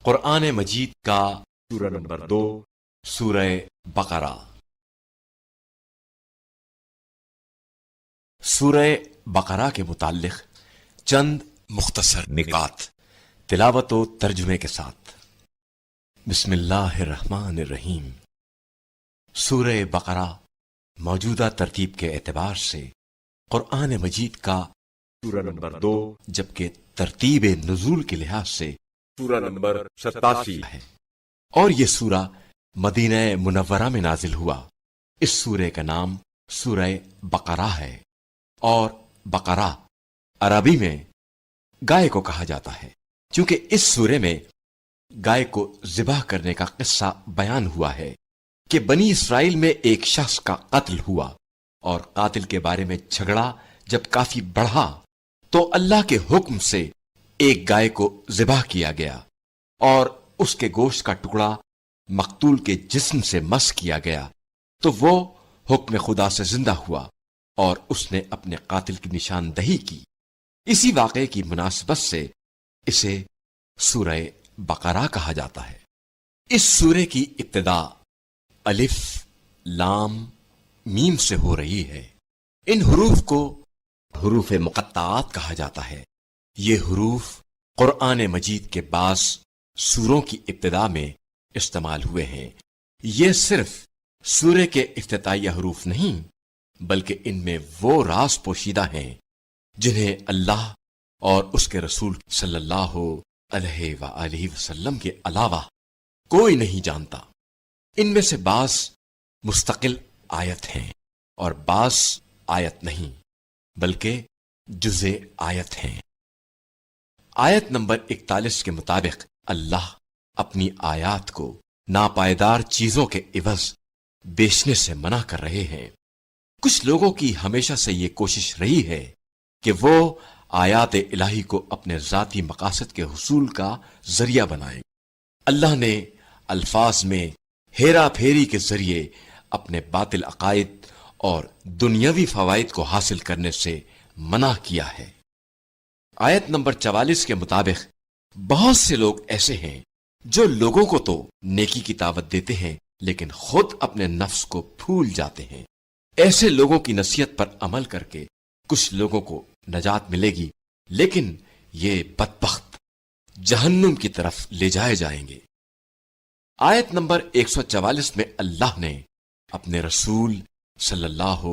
قرآن مجید کا سورہ نمبر 2 سورہ بقرہ۔ سورہ بقرہ کے متعلق چند مختصر نکات تلاوت و ترجمے کے ساتھ۔ بسم اللہ الرحمن الرحیم۔ سورہ بقرہ موجودہ ترتیب کے اعتبار سے قرآن مجید کا سورہ نمبر 2 جبکہ ترتیب نزول کے لحاظ سے سورہ نمبر 87 ہے، اور یہ سورہ مدینہ منورہ میں نازل ہوا۔ اس سورے کا نام سورہ بقرہ ہے، اور بقرہ عربی میں گائے کو کہا جاتا ہے، چونکہ اس سورے میں گائے کو ذبح کرنے کا قصہ بیان ہوا ہے کہ بنی اسرائیل میں ایک شخص کا قتل ہوا، اور قاتل کے بارے میں جھگڑا جب کافی بڑھا تو اللہ کے حکم سے ایک گائے کو ذبح کیا گیا، اور اس کے گوشت کا ٹکڑا مقتول کے جسم سے مس کیا گیا، تو وہ حکم خدا سے زندہ ہوا اور اس نے اپنے قاتل کی نشاندہی کی۔ اسی واقعے کی مناسبت سے اسے سورہ بقرہ کہا جاتا ہے۔ اس سورے کی ابتدا الف لام میم سے ہو رہی ہے۔ ان حروف کو حروف مقطعات کہا جاتا ہے۔ یہ حروف قرآن مجید کے بعض سوروں کی ابتدا میں استعمال ہوئے ہیں۔ یہ صرف سورے کے افتتاحیہ حروف نہیں، بلکہ ان میں وہ راز پوشیدہ ہیں جنہیں اللہ اور اس کے رسول صلی اللہ علیہ وآلہ وسلم کے علاوہ کوئی نہیں جانتا۔ ان میں سے بعض مستقل آیت ہیں اور بعض آیت نہیں، بلکہ جزء آیت ہیں۔ آیت نمبر 41 کے مطابق اللہ اپنی آیات کو ناپائیدار چیزوں کے عوض بیچنے سے منع کر رہے ہیں۔ کچھ لوگوں کی ہمیشہ سے یہ کوشش رہی ہے کہ وہ آیات الہی کو اپنے ذاتی مقاصد کے حصول کا ذریعہ بنائیں۔ اللہ نے الفاظ میں ہیرا پھیری کے ذریعے اپنے باطل عقائد اور دنیاوی فوائد کو حاصل کرنے سے منع کیا ہے۔ آیت نمبر 44 کے مطابق بہت سے لوگ ایسے ہیں جو لوگوں کو تو نیکی کی دعوت دیتے ہیں لیکن خود اپنے نفس کو بھول جاتے ہیں۔ ایسے لوگوں کی نصیحت پر عمل کر کے کچھ لوگوں کو نجات ملے گی، لیکن یہ بدبخت جہنم کی طرف لے جائے جائیں گے۔ آیت نمبر 144 میں اللہ نے اپنے رسول صلی اللہ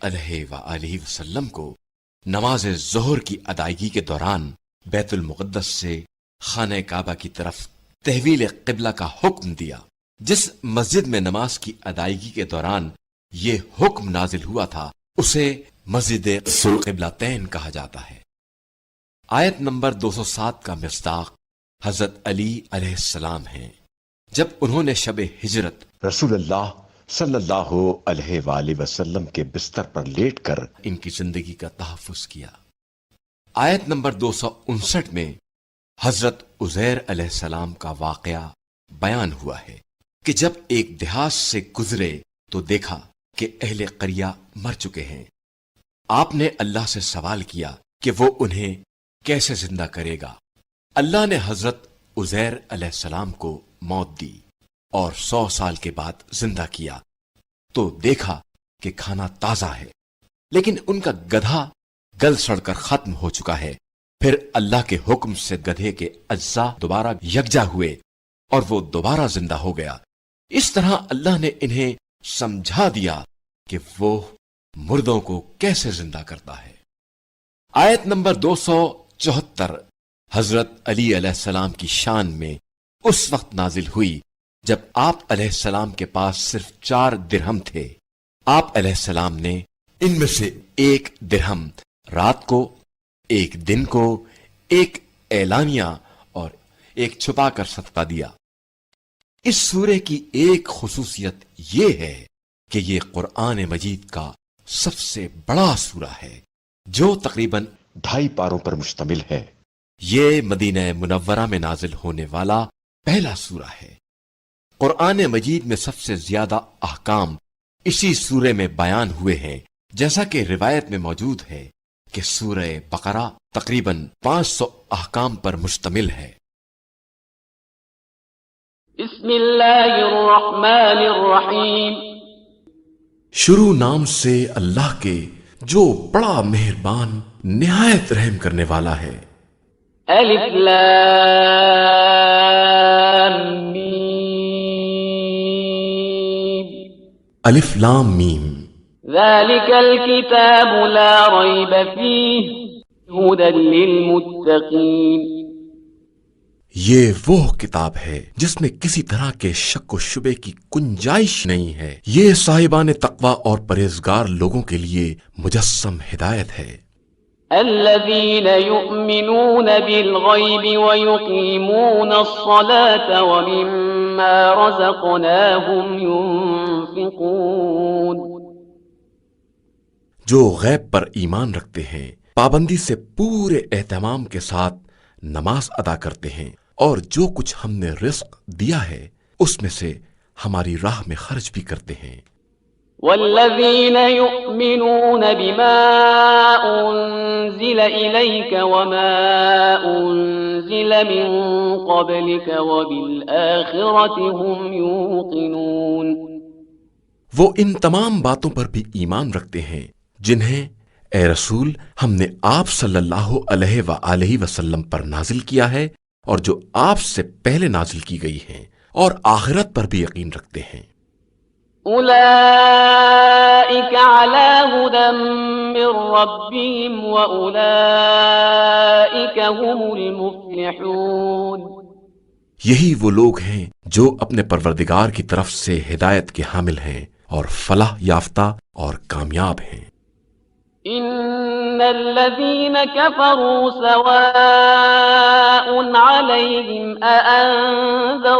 علیہ وآلہ وسلم کو نماز ظہر کی ادائیگی کے دوران بیت المقدس سے خانہ کعبہ کی طرف تحویل قبلہ کا حکم دیا۔ جس مسجد میں نماز کی ادائیگی کے دوران یہ حکم نازل ہوا تھا اسے مسجد القبلتین کہا جاتا ہے۔ آیت نمبر 207 کا مصداق حضرت علی علیہ السلام ہیں، جب انہوں نے شب ہجرت رسول اللہ صلی اللہ علیہ وآلہ وسلم کے بستر پر لیٹ کر ان کی زندگی کا تحفظ کیا۔ آیت نمبر 259 میں حضرت عزیر علیہ السلام کا واقعہ بیان ہوا ہے کہ جب ایک دیہات سے گزرے تو دیکھا کہ اہل قریہ مر چکے ہیں۔ آپ نے اللہ سے سوال کیا کہ وہ انہیں کیسے زندہ کرے گا۔ اللہ نے حضرت عزیر علیہ السلام کو موت دی اور 100 سال کے بعد زندہ کیا تو دیکھا کہ کھانا تازہ ہے، لیکن ان کا گدھا گل سڑ کر ختم ہو چکا ہے۔ پھر اللہ کے حکم سے گدھے کے اجزاء دوبارہ یکجا ہوئے اور وہ دوبارہ زندہ ہو گیا۔ اس طرح اللہ نے انہیں سمجھا دیا کہ وہ مردوں کو کیسے زندہ کرتا ہے۔ آیت نمبر 274 حضرت علی علیہ السلام کی شان میں اس وقت نازل ہوئی جب آپ علیہ السلام کے پاس صرف 4 درہم تھے۔ آپ علیہ السلام نے ان میں سے 1 درہم رات کو، 1 دن کو، 1 اعلانیہ اور 1 چھپا کر صدقہ دیا۔ اس سورے کی ایک خصوصیت یہ ہے کہ یہ قرآن مجید کا سب سے بڑا سورہ ہے جو تقریباً 2.5 پاروں پر مشتمل ہے۔ یہ مدینہ منورہ میں نازل ہونے والا پہلا سورہ ہے۔ قرآن مجید میں سب سے زیادہ احکام اسی سورے میں بیان ہوئے ہیں، جیسا کہ روایت میں موجود ہے کہ سورہ بقرہ تقریباً 500 احکام پر مشتمل ہے۔ بسم اللہ الرحمن الرحیم. شروع نام سے اللہ کے جو بڑا مہربان نہایت رحم کرنے والا ہے. الف لام میم. الف لام میم. ذلك الكتاب لا ريب فيه هدى للمتقين. یہ وہ کتاب ہے جس میں کسی طرح کے شک و شبے کی گنجائش نہیں ہے. یہ صاحبان تقوی اور پرہیزگار لوگوں کے لیے مجسم ہدایت ہے. الذين يؤمنون بالغيب ويقيمون الصلاة ومما رزقناهم ينفقون. جو غیب پر ایمان رکھتے ہیں، پابندی سے پورے اہتمام کے ساتھ نماز ادا کرتے ہیں، اور جو کچھ ہم نے رزق دیا ہے اس میں سے ہماری راہ میں خرچ بھی کرتے ہیں. والذين يؤمنون بما أنزل إليك وما أنزل من قبلك وبالآخرة هم يوقنون. وہ ان تمام باتوں پر بھی ایمان رکھتے ہیں جنہیں اے رسول ہم نے آپ صلی اللہ علیہ وآلہ وسلم پر نازل کیا ہے، اور جو آپ سے پہلے نازل کی گئی ہیں، اور آخرت پر بھی یقین رکھتے ہیں. أولئك على هدى من ربهم وأولئك هم المفلحون. یہی وہ لوگ ہیں جو اپنے پروردگار کی طرف سے ہدایت کے حامل ہیں اور فلاح یافتہ اور کامیاب ہیں. إن الذين كفروا سواء عليهم أأنذرتهم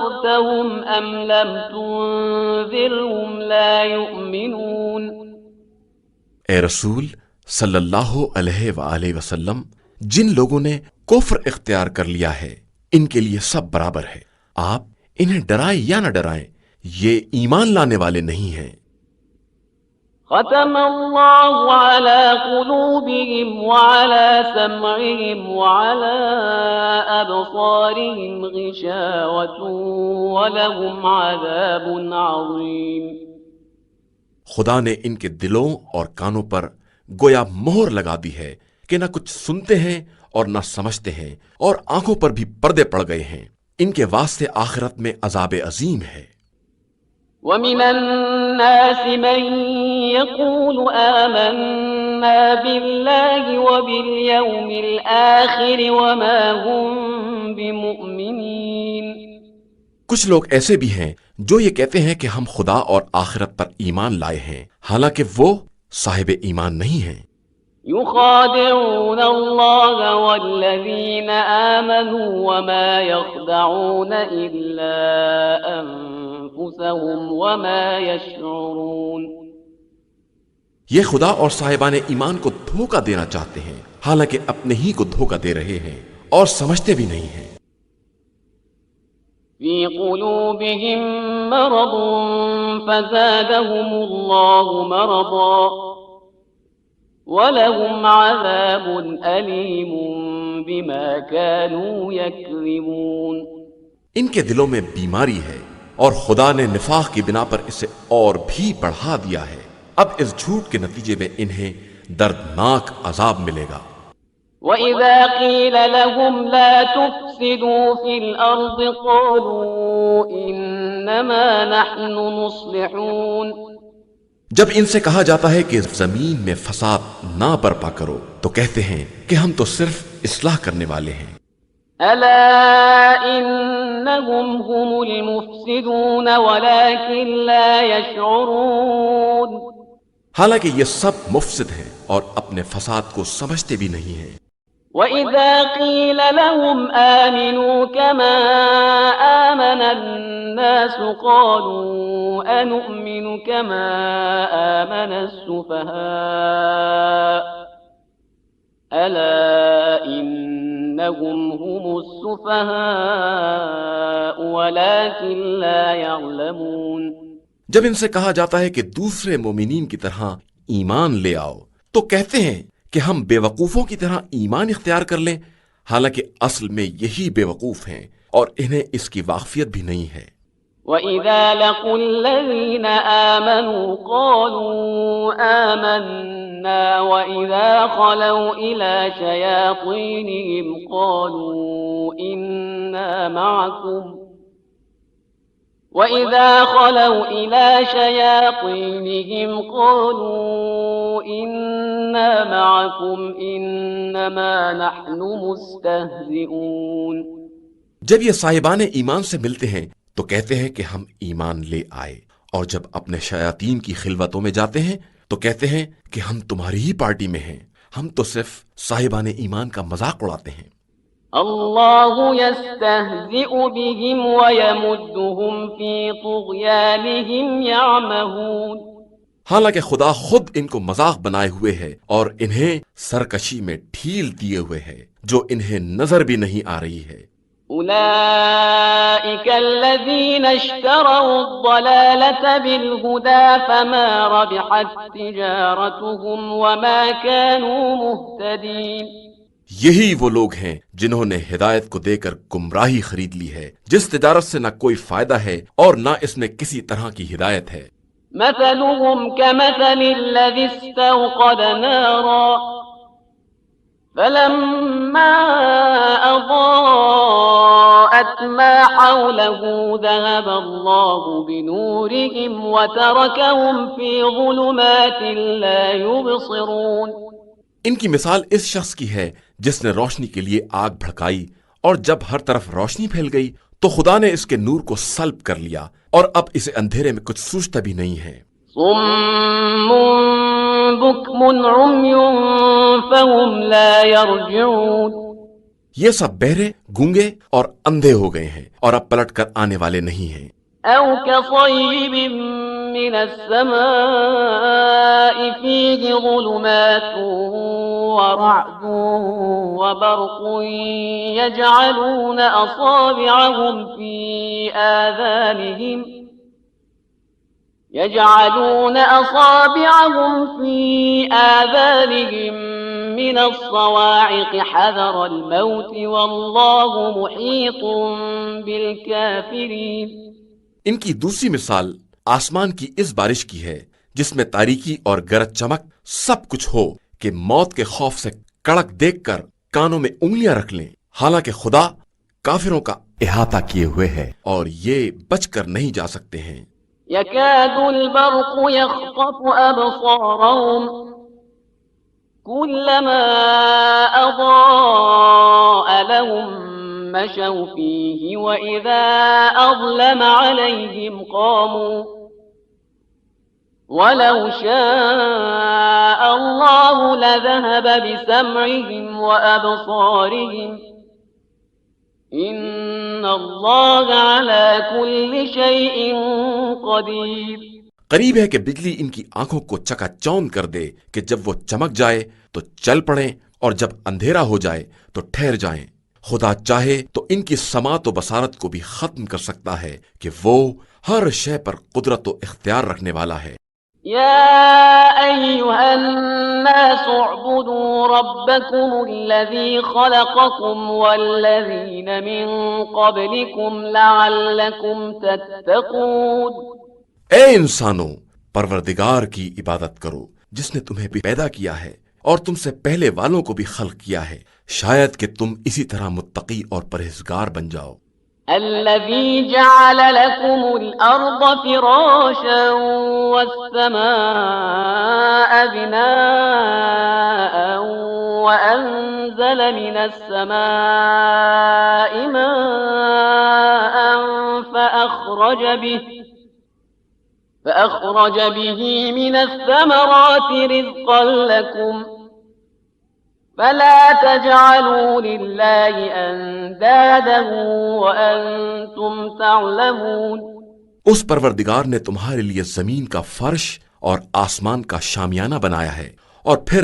أم لم تنذرهم لا يؤمنون. اے رسول صلی اللہ علیہ وآلہ وسلم، جن لوگوں نے کفر اختیار کر لیا ہے ان کے لیے سب برابر ہے. آپ انہیں ڈرائیں یا نہ ڈرائیں، یہ ایمان لانے والے نہیں ہیں. ختم اللہ على قلوبهم وعلى سمعهم وعلى أبصارهم غشاوة ولهم عذاب عظيم. خدا نے ان کے دلوں اور کانوں پر گویا مہر لگا دی ہے کہ نہ کچھ سنتے ہیں اور نہ سمجھتے ہیں، اور آنکھوں پر بھی پردے پڑ گئے ہیں. ان کے واسطے آخرت میں عذاب عظیم ہے. وَمِنَ النَّاسِ مَن يَقُولُ آمَنَّا بِاللَّهِ وَبِالْيَوْمِ الْآخِرِ وَمَا هُم بِمُؤْمِنِينَ. کچھ لوگ ایسے بھی ہیں جو یہ کہتے ہیں کہ ہم خدا اور آخرت پر ایمان لائے ہیں، حالانکہ وہ صاحب ایمان نہیں ہیں. يخادعون الله والذين آمنوا وما يخدعون إلا أنفسهم وما يشعرون. یہ خدا اور صاحبان ایمان کو دھوکہ دینا چاہتے ہیں، حالانکہ اپنے ہی کو دھوکہ دے رہے ہیں اور سمجھتے بھی نہیں ہیں. في قلوبهم مرض فزادهم الله مرضا وَلَهُمْ عَذَابٌ أَلِيمٌ بِمَا كَانُوا يَكْذِبُونَ. ان کے دلوں میں بیماری ہے اور خدا نے نفاق کی بنا پر اسے اور بھی بڑھا دیا ہے. اب اس جھوٹ کے نتیجے میں انہیں دردناک عذاب ملے گا. وَإِذَا قِيلَ لَهُمْ لَا تُفْسِدُوا فِي الْأَرْضِ قَالُوا إِنَّمَا نَحْنُ مُصْلِحُونَ. جب ان سے کہا جاتا ہے کہ زمین میں فساد نہ برپا کرو تو کہتے ہیں کہ ہم تو صرف اصلاح کرنے والے ہیں. أَلَا إِنَّهُمْ هُمُ الْمُفْسِدُونَ وَلَكِنْ لَا يَشْعُرُونَ. حالانکہ یہ سب مفسد ہیں اور اپنے فساد کو سمجھتے بھی نہیں ہیں. وَإِذَا قِيلَ لَهُمْ آمِنُوا كَمَا آمَنَ النَّاسُ قَالُوا أَنُؤْمِنُ كَمَا آمَنَ السُّفَهَاءُ أَلَا إِنَّهُمْ هُمُ السُّفَهَاءُ وَلَكِنْ لَا يَعْلَمُونَ. جب ان سے کہا جاتا ہے کہ دوسرے مومنین کی طرح ایمان لے آؤ تو کہتے ہیں کہ ہم بے وقوفوں کی طرح ایمان اختیار کر لیں، حالانکہ اصل میں یہی بے وقوف ہیں اور انہیں اس کی واقفیت بھی نہیں ہے. وَإِذَا لَقُوا الَّذِينَ آمَنُوا قَالُوا آمَنَّا وَإِذَا خَلَوْا إِلَى شَيَاطِينِهِمْ قَالُوا إِنَّا مَعَكُمْ إِنَّمَا نَحْنُ مُسْتَهْزِئُونَ۔ جب یہ صاحبان ایمان سے ملتے ہیں تو کہتے ہیں کہ ہم ایمان لے آئے، اور جب اپنے شیاطین کی خلوتوں میں جاتے ہیں تو کہتے ہیں کہ ہم تمہاری ہی پارٹی میں ہیں، ہم تو صرف صاحبان ایمان کا مذاق اڑاتے ہیں۔ اللہ یستہزئ بہم ویمدہم فی طغیانہم یعمہون۔ حالانکہ خدا خود ان کو مذاق بنائے ہوئے ہے اور انہیں سرکشی میں ڈھیل دیے ہوئے ہے جو انہیں نظر بھی نہیں آ رہی ہے۔ اولئک الذین اشتروا الضلالة بالہدى فما ربحت تجارتهم وما كانوا مہتدین۔ یہی وہ لوگ ہیں جنہوں نے ہدایت کو دے کر گمراہی خرید لی ہے، جس تجارت سے نہ کوئی فائدہ ہے اور نہ اس میں کسی طرح کی ہدایت ہے۔ مثلهم كمثل الذي استوقد نارا فلما أضاءت ما حوله ذهب الله بنورهم وتركهم في ظلمات لا يبصرون۔ ان کی مثال اس شخص کی ہے جس نے روشنی کے لیے آگ بھڑکائی، اور جب ہر طرف روشنی پھیل گئی تو خدا نے اس کے نور کو سلب کر لیا، اور اب اسے اندھیرے میں کچھ سوچتا بھی نہیں ہے۔ صم بكم عمي فهم لا يرجعون۔ یہ سب بہرے، گونگے اور اندھے ہو گئے ہیں اور اب پلٹ کر آنے والے نہیں ہیں۔ أو كصيب من السماء فيه ظلمات ورعد وبرق يجعلون أصابعهم في آذانهم من الصواعق حذر الموت والله محيط بالكافرين۔ ان کی دوسری مثال آسمان کی اس بارش کی ہے جس میں تاریکی اور گرج چمک سب کچھ ہو کہ موت کے خوف سے کڑک دیکھ کر کانوں میں انگلیاں رکھ لیں، حالانکہ خدا کافروں کا احاطہ کیے ہوئے ہے اور یہ بچ کر نہیں جا سکتے ہیں۔ يكاد البرق يخطف أبصارهم كلما أضاء لهم مشوا فيه وإذا أظلم عليهم قاموا ولو شاء الله لذهب بسمعهم وأبصارهم إن الله على كل شيء قدير۔ قریب ہے کہ بجلی ان کی آنکھوں کو چکا چوند کر دے کہ جب وہ چمک جائے تو چل پڑیں اور جب اندھیرا ہو جائے تو ٹھہر جائیں۔ خدا چاہے تو ان کی سماعت و بصارت کو بھی ختم کر سکتا ہے کہ وہ ہر شے پر قدرت و اختیار رکھنے والا ہے۔ يا أيها الناس اعبدوا ربكم الذي خلقكم والذين من قبلكم لعلكم تتقون۔ اے انسانوں، پروردگار کی عبادت کرو جس نے تمہیں بھی پیدا کیا ہے اور تم سے پہلے والوں کو بھی خلق کیا ہے، شاید کہ تم اسی طرح متقی اور پرہیزگار بن جاؤ۔ الذي جعل لكم الأرض فراشا والسماء بناء وأنزل من السماء ماء فأخرج به من الثمرات رزقا لكم فلا تجعلوا لله اندادا وانتم تعلمون۔ اس پروردگار نے تمہارے لیے زمین کا فرش اور آسمان کا شامیانہ بنایا ہے، اور پھر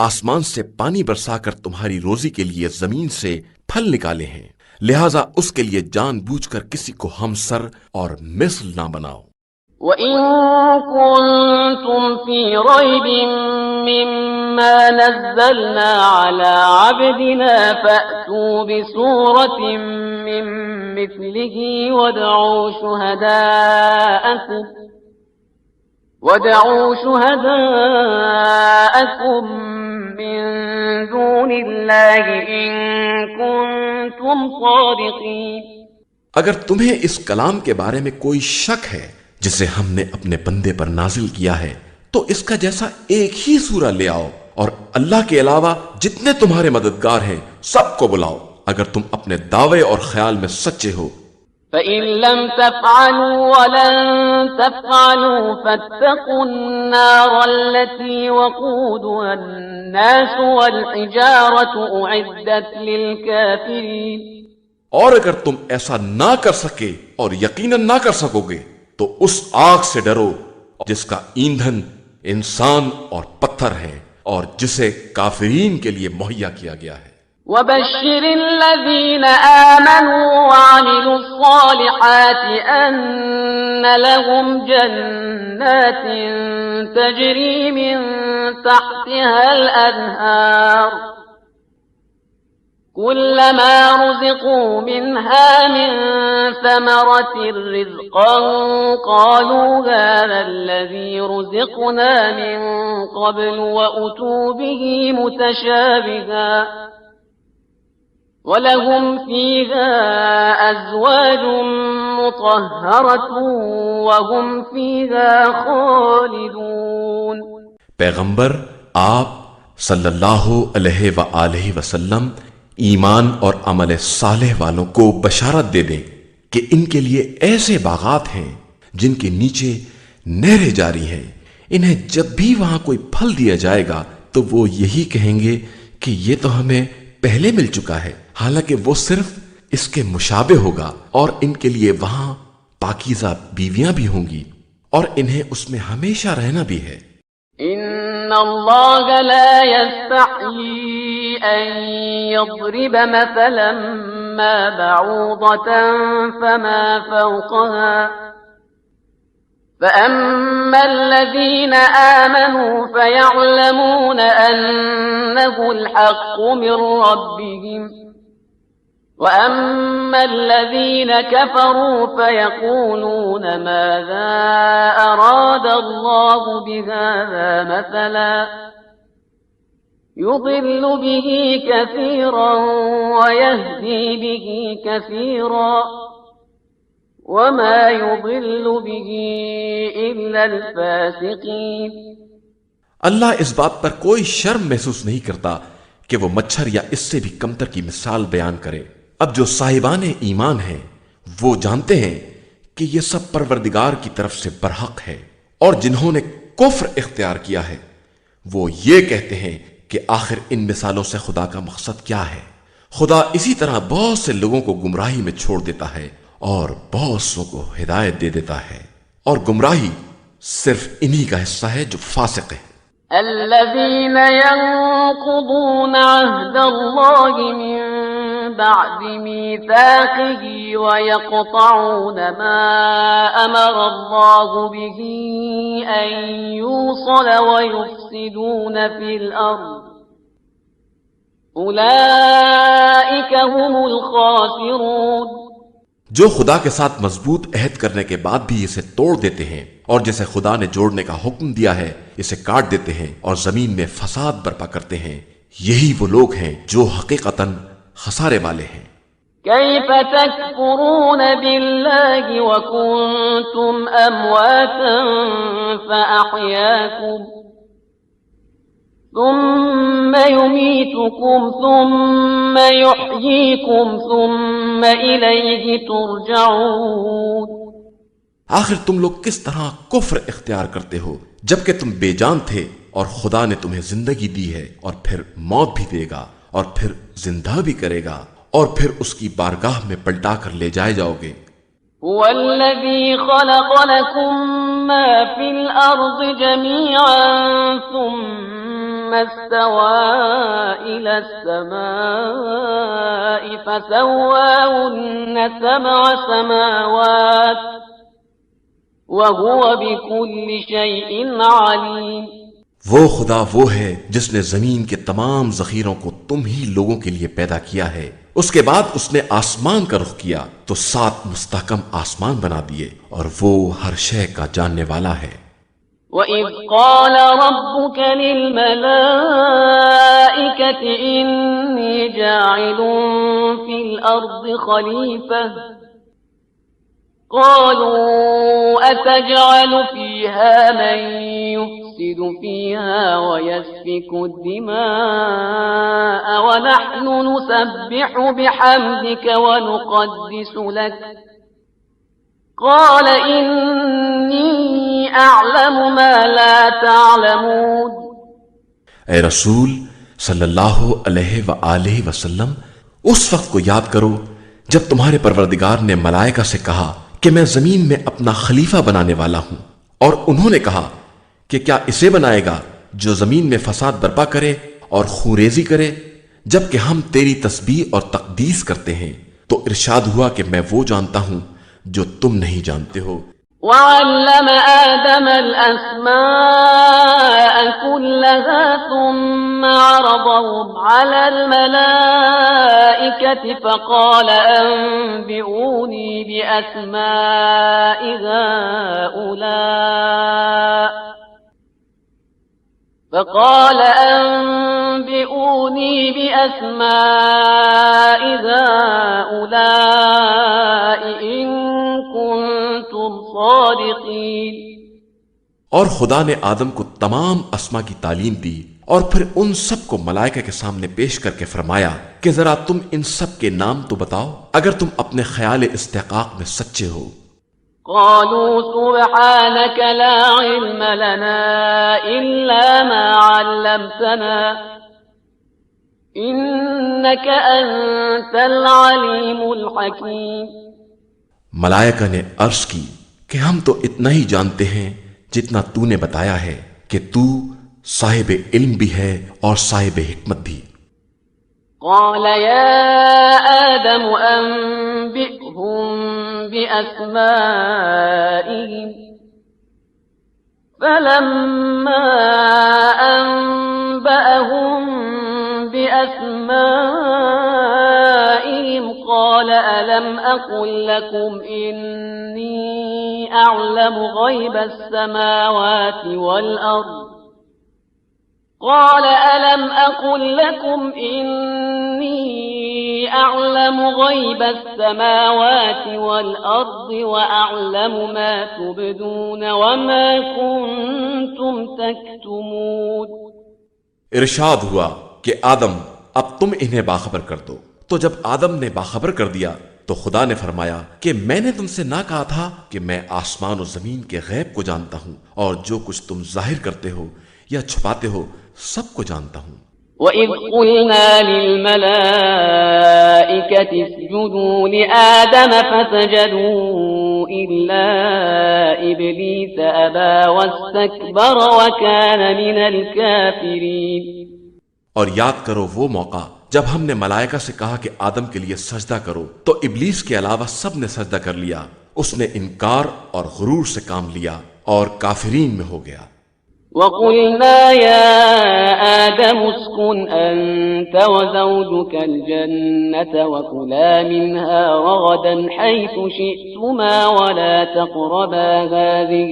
آسمان سے پانی برسا کر تمہاری روزی کے لیے زمین سے پھل نکالے ہیں، لہذا اس کے لیے جان بوجھ کر کسی کو ہمسر اور مثل نہ بناؤ۔ وَإِن كُنتُمْ فِي رَيْبٍ مِّمَّا نَزَّلْنَا عَلَىٰ عَبْدِنَا فَأْتُوا بِسُورَةٍ مِّن مثله وادعوا شهداءكم من دون الله إن كنتم صادقين. اگر تمہیں اس کلام کے بارے میں کوئی شک ہے جسے ہم نے اپنے بندے پر نازل کیا ہے تو اس کا جیسا ایک ہی سورہ لے آؤ اور اللہ کے علاوہ جتنے تمہارے مددگار ہیں سب کو بلاؤ اگر تم اپنے دعوے اور خیال میں سچے ہو. فَإِن لَّمْ تَفْعَلُوا وَلَن تَفْعَلُوا فَاتَّقُوا النَّارَ الَّتِي وَقُودُهَا النَّاسُ وَالْحِجَارَةُ أُعِدَّتْ لِلْكَافِرِينَ. اور اگر تم ایسا نہ کر سکے اور یقیناً نہ کر سکو گے تو اس آگ سے ڈرو جس کا ایندھن انسان اور پتھر ہے اور جسے کافرین کے لیے مہیا کیا گیا ہے. وَبَشِّرِ الَّذِينَ آمَنُوا وَعَمِلُوا الصَّالِحَاتِ أَنَّ لَهُمْ جَنَّاتٍ تَجْرِي مِن تَحْتِهَا الْأَنْهَارُ كُلَّمَا رُزِقُوا مِنْهَا مِن ثَمَرَةٍ رِّزْقًا قَالُوا هَٰذَا الَّذِي رُزِقْنَا مِن قَبْلُ وَأُتُوا بِهِ مُتَشَابِهًا وَلَهُمْ فِيهَا أَزْوَاجٌ مُّطَهَّرَةٌ وَهُمْ فِيهَا خَالِدُونَ. پیغمبر آپ صلی اللہ علیہ وآلہ وسلم ایمان اور عمل صالح والوں کو بشارت دے دیں کہ ان کے لیے ایسے باغات ہیں جن کے نیچے نہریں جاری ہیں. انہیں جب بھی وہاں کوئی پھل دیا جائے گا تو وہ یہی کہیں گے کہ یہ تو ہمیں پہلے مل چکا ہے، حالانکہ وہ صرف اس کے مشابہ ہوگا. اور ان کے لیے وہاں پاکیزہ بیویاں بھی ہوں گی اور انہیں اس میں ہمیشہ رہنا بھی ہے. إن الله لا يستحيي أن يضرب مثلا ما بعوضة فما فوقها فأما الذين آمنوا فيعلمون أنه الحق من ربهم وَأَمَّا الَّذِينَ كَفَرُوا فَيَقُولُونَ مَاذَا أَرَادَ اللَّهُ بِهَٰذَا مَثَلًا يُضِلُّ بِهِ كَثِيرًا وَيَهْدِي بِهِ كَثِيرًا وَمَا يُضِلُّ بِهِ إِلَّا الْفَاسِقِينَ. اللہ اس بات پر کوئی شرم محسوس نہیں کرتا کہ وہ مچھر یا اس سے بھی کمتر کی مثال بیان کرے. اب جو صاحبان ایمان ہیں وہ جانتے ہیں کہ یہ سب پروردگار کی طرف سے برحق ہے، اور جنہوں نے کفر اختیار کیا ہے وہ یہ کہتے ہیں کہ آخر ان مثالوں سے خدا کا مقصد کیا ہے. خدا اسی طرح بہت سے لوگوں کو گمراہی میں چھوڑ دیتا ہے اور بہت سو کو ہدایت دے دیتا ہے، اور گمراہی صرف انہی کا حصہ ہے جو فاسق ہے. الذين ينقضون عهد الله من بعد ميثاقه ويقطعون ما أمر الله به أن يوصل ويفسدون في الأرض أولئك هم الخاسرون. جو خدا کے ساتھ مضبوط عہد کرنے کے بعد بھی اسے توڑ دیتے ہیں اور جسے خدا نے جوڑنے کا حکم دیا ہے اسے کاٹ دیتے ہیں اور زمین میں فساد برپا کرتے ہیں، یہی وہ لوگ ہیں جو حقیقتاً خسارے والے ہیں. كيف تكفرون بالله وكنتم أمواتا فأحياكم ثم يميتكم ثم يحييكم ثم إليه ترجعون. آخر تم لوگ کس طرح کفر اختیار کرتے ہو جبکہ تم بے جان تھے اور خدا نے تمہیں زندگی دی ہے اور پھر موت بھی دے گا اور پھر زندہ بھی کرے گا اور پھر اس کی بارگاہ میں پلٹا کر لے جائے جاؤ گے. هو الذي خلق لكم ما في الأرض جميعا ثم استوى إلى السماء فسواهن 7 سماوات وهو بكل شيء عليم. وہ خدا وہ ہے جس نے زمین کے تمام ذخیروں کو تم ہی لوگوں کے لیے پیدا کیا ہے، اس کے بعد اس نے آسمان کا رخ کیا تو 7 مستحکم آسمان بنا دیے، اور وہ ہر شے کا جاننے والا ہے۔ وَإِذْ قَالَ رَبُّكَ لِلْمَلَائِكَةِ إِنِّي جَاعِلٌ فِي الْأَرْضِ خَلِيفَةً قَالُوا أَتَجْعَلُ فِيهَا مَن يُفْسِدُ فِيهَا وَيَسْفِكُ الدِّمَاءَ وَنَحْنُ نُسَبِّحُ بِحَمْدِكَ وَنُقَدِّسُ لَكَ قَالَ إِنِّي أَعْلَمُ مَا لَا تَعْلَمُونَ۔ اے رسول صلی اللہ علیہ وآلہ وسلم، اس وقت کو یاد کرو جب تمہارے پروردگار نے ملائکہ سے کہا کہ میں زمین میں اپنا خلیفہ بنانے والا ہوں، اور انہوں نے کہا کہ کیا اسے بنائے گا جو زمین میں فساد برپا کرے اور خونریزی کرے، جبکہ ہم تیری تسبیح اور تقدیس کرتے ہیں۔ تو ارشاد ہوا کہ میں وہ جانتا ہوں جو تم نہیں جانتے ہو۔ وَعَلَّمَ آدَمَ الْأَسْمَاءَ كُلَّهَا ثُمَّ عَرَضَهُمْ عَلَى الْمَلَائِكَةِ فَقَالَ أَنبِئُونِي بِأَسْمَاءِ هؤلاء إِن كُنتُمْ صَادِقِينَ۔ اور خدا نے آدم کو تمام اسما کی تعلیم دی، اور پھر ان سب کو ملائکہ کے سامنے پیش کر کے فرمایا کہ ذرا تم ان سب کے نام تو بتاؤ اگر تم اپنے خیال استحقاق میں سچے ہو۔ قالوا سبحانك لا علم لنا إلا ما علمتنا إنك أنت العليم الحكيم۔ ملائکہ نے عرض کی کہ ہم تو اتنا ہی جانتے ہیں جتنا تو نے بتایا ہے کہ تو صاحب علم بھی ہے اور صاحب حکمت بھی۔ قال يا آدم أنبئهم بأسمائهم فلما أنبأهم بأسمائهم قال ألم أقل لكم إني أعلم غيب السماوات والأرض قال ألم أقل لكم إني أعلم غيب السماوات والأرض وأعلم ما تبدون وما كنتم تكتمون۔ ارشاد ہوا کہ آدم اب تم انہیں باخبر کر دو۔ تو جب آدم نے باخبر کر دیا تو خدا نے فرمایا کہ میں نے تم سے نہ کہا تھا کہ میں آسمان و زمین کے غیب کو جانتا ہوں، اور جو کچھ تم ظاہر کرتے ہو یا چھپاتے ہو سب کو جانتا ہوں۔ وَإِذْ قُلْنَا لِلْمَلَائِكَةِ اسْجُدُوا لِآدَمَ فَسَجَدُوا إِلَّا إِبْلِيسَ أَبَى وَاسْتَكْبَرَ وَكَانَ مِنَ الْكَافِرِينَ۔ اور یاد کرو وہ موقع جب ہم نے ملائکہ سے کہا کہ آدم کے لیے سجدہ کرو، تو ابلیس کے علاوہ سب نے سجدہ کر لیا، اس نے انکار اور غرور سے کام لیا اور کافرین میں ہو گیا۔ وَقُلْنَا يَا آدَمُ اسْكُنْ أَنْتَ وَزَوْجُكَ الْجَنَّةَ وَكُلَا مِنْهَا رَغَدًا حَيْثُ شِئْتُمَا وَلَا تَقْرَبَا هَذِهِ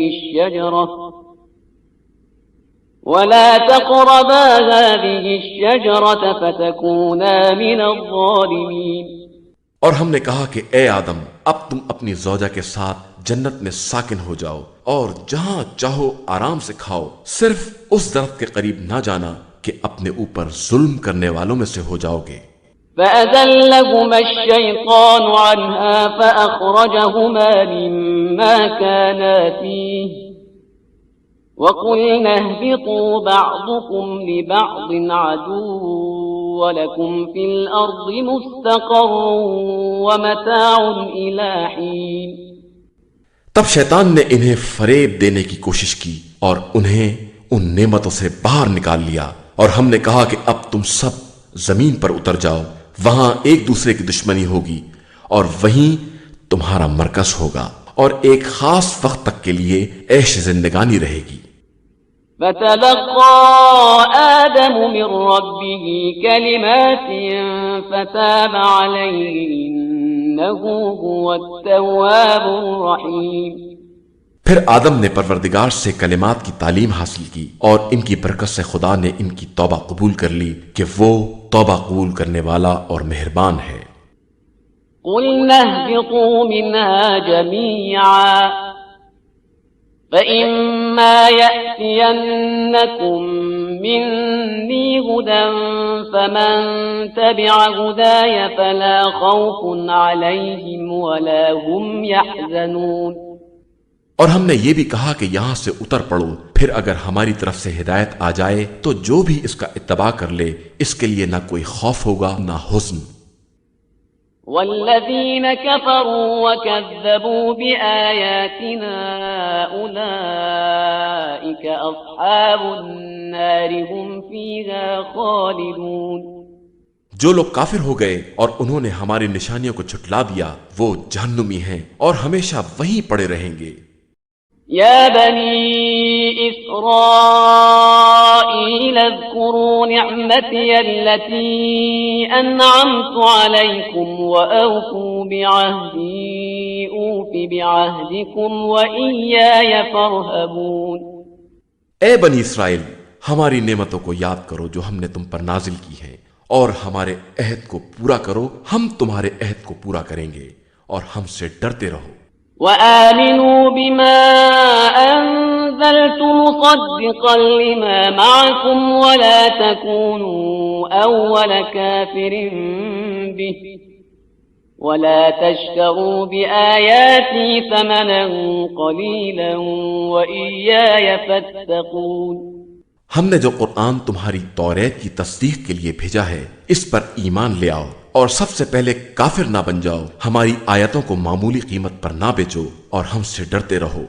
الشَّجَرَةَ فَتَكُونَا مِنَ الظَّالِمِينَ۔ اور ہم نے کہا کہ اے آدم اب تم اپنی زوجہ کے ساتھ جنت میں ساکن ہو جاؤ، اور جہاں چاہو آرام سے کھاؤ، صرف اس درخت کے قریب نہ جانا کہ اپنے اوپر ظلم کرنے والوں میں سے ہو جاؤ گے۔ فَأَزَلَّهُمَا الشَّيْطَانُ عَنْهَا فَأَخْرَجَهُمَا مِمَّا كَانَا فِيهِ وَقُلْنَا اهْبِطُوا بَعْضُكُمْ لِبَعْضٍ عَدُوٌّ وَلَكُمْ فِي الْأَرْضِ مُسْتَقَرٌّ وَمَتَاعٌ إِلَى حِينٍ۔ تب شیطان نے انہیں فریب دینے کی کوشش کی اور انہیں ان نعمتوں سے باہر نکال لیا، اور ہم نے کہا کہ اب تم سب زمین پر اتر جاؤ، وہاں ایک دوسرے کی دشمنی ہوگی اور وہیں تمہارا مرکز ہوگا، اور ایک خاص وقت تک کے لیے عیش زندگانی رہے گی۔ فتلقى آدم من ربه كلمات فتاب عليه إنه هو التواب الرحيم۔ پھر آدم نے پروردگار سے کلمات کی تعلیم حاصل کی اور ان کی برکت سے خدا نے ان کی توبہ قبول کر لی کہ وہ توبہ قبول کرنے والا اور مہربان ہے۔ قُلْنَا اهْبِطُوا مِنْهَا جَمِيعًا فَإِمَّا يَأْتِيَنَّكُم مِّنِّي هُدًى فَمَن تَبِعَ هُدَايَ فَلَا خَوْفٌ عَلَيْهِمْ وَلَا هُمْ يَحْزَنُونَ۔ اور ہم نے یہ بھی کہا کہ یہاں سے اتر پڑو، پھر اگر ہماری طرف سے ہدایت آ جائے تو جو بھی اس کا اتباع کر لے اس کے لیے نہ کوئی خوف ہوگا نہ حزن۔ والذین کفروا وکذبوا بآیاتنا اولئک اصحاب النار هم فیہا خالدون۔ جو لوگ کافر ہو گئے اور انہوں نے ہماری نشانیوں کو جھٹلا دیا وہ جہنمی ہیں اور ہمیشہ وہیں پڑے رہیں گے۔ يا بني إسرائيل اذكروا نعمتي التي أنعمت عليكم وأوفوا بعهدي أوف بعهدكم وإياي فارهبون۔ اے بنی اسرائیل، ہماری نعمتوں کو یاد کرو جو ہم نے تم پر نازل کی ہیں اور ہمارے عہد کو پورا کرو، ہم تمہارے عہد کو پورا کریں گے اور ہم سے ڈرتے رہو۔ وآمنوا بما أنزلت مصدقا لما معكم ولا تكونوا أول كافر به ولا تشتروا بآياتي ثمنا قليلا وإياي فاتقون۔ ہم نے جو قرآن تمہاری توریت کی تصدیق کے لیے بھیجا ہے اس پر ایمان لے آؤ اور سب سے پہلے کافر نہ بن جاؤ، ہماری آیتوں کو معمولی قیمت پر نہ بیچو اور ہم سے ڈرتے رہو۔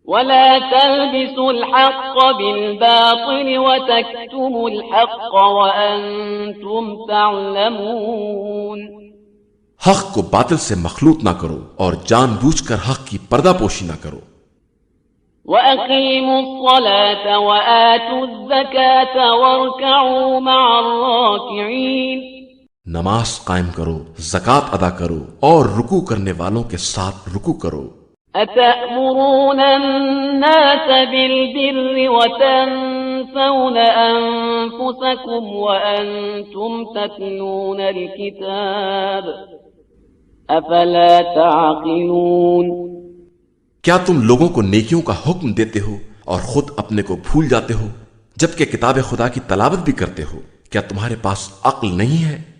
ولا تلبسوا الحق بالباطل وتكتموا الحق وأنتم تعلمون۔ حق کو باطل سے مخلوط نہ کرو اور جان بوجھ کر حق کی پردہ پوشی نہ کرو۔ وَأَقِيمُوا الصَّلَاةَ وَآتُوا الزَّكَاةَ وَارْكَعُوا مَعَ الرَّاكِعِينَ۔ نماز قائم کرو، زکوٰۃ ادا کرو اور رکوع کرنے والوں کے ساتھ رکوع کرو۔ أَتَأْمُرُونَ النَّاسَ بِالْبِرِّ وَتَنْسَوْنَ أَنفُسَكُمْ وَأَنْتُمْ تَتْلُونَ الْكِتَابَ أَفَلَا تَعْقِلُونَ۔ کیا تم لوگوں کو نیکیوں کا حکم دیتے ہو اور خود اپنے کو بھول جاتے ہو جبکہ کتاب خدا کی تلاوت بھی کرتے ہو؟ کیا تمہارے پاس عقل نہیں ہے؟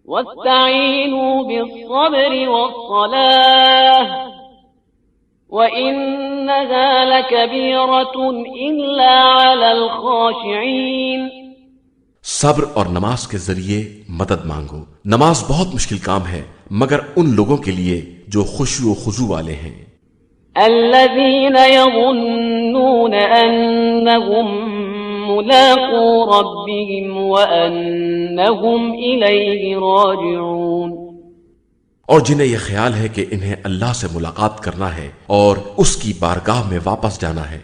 وَاسْتَعِينُوا بِالصَّبْرِ وَالصَّلَاةِ وَإِنَّهَا لَكَبِيرَةٌ إِلَّا عَلَى الْخَاشِعِينَ۔ صبر اور نماز کے ذریعے مدد مانگو۔ نماز بہت مشکل کام ہے مگر ان لوگوں کے لیے جو خشوع و خضوع والے ہیں۔ الذين يظنون أنهم ملاقو ربهم وأنهم إليه راجعون۔ اور جنہیں یہ خیال ہے کہ انہیں اللہ سے ملاقات کرنا ہے اور اس کی بارگاہ میں واپس جانا ہے۔